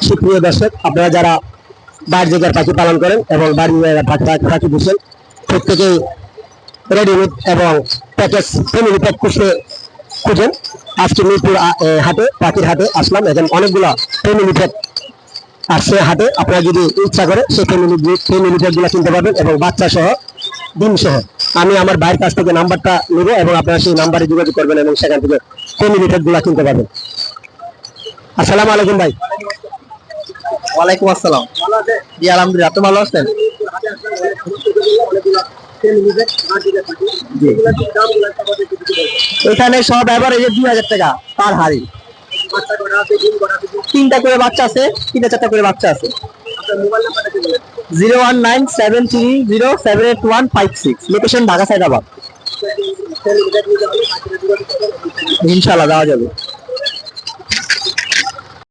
সুপ্রিয় দর্শক, আপনারা যারা বাইরে জায়গার পাখি পালন করেন এবং বাড়ির জায়গার পাখি পুষেন, প্রত্যেকেই রেডিমেড এবং প্যাকেজ ফ্যামিলি প্যাক খুঁজেন। আজকে মিরপুর হাটে, পাখির হাটে আসলাম। এখন অনেকগুলো ফ্যামিলি প্যাক আসছে হাটে। আপনারা যদি ইচ্ছা করে সেই ফ্যামিলি প্যাক গুলো কিনতে পারবেন এবং বাচ্চা সহ, ডিম সহ। আমি আমার ভাইয়ের কাছ থেকে নাম্বারটা নেব এবং আপনারা সেই নাম্বারে যোগাযোগ করবেন এবং সেখান থেকে ফ্যামিলি প্যাক গুলো কিনতে পারবেন। আসসালামু আলাইকুম ভাই। ওয়ালাইকুম আসসালাম। জি আলহামদুলিল্লাহ, আপনি ভালো আছেন? এখানে সব এভারেজ 2000 টাকা পার হাড়ি। 3টা করে বাচ্চা আছে, 3-4টা করে বাচ্চা আছে। 0197330785156, লোকেশন ঢাকা সাইদাবাদ। ইনশাআল্লাহ দেওয়া যাবে।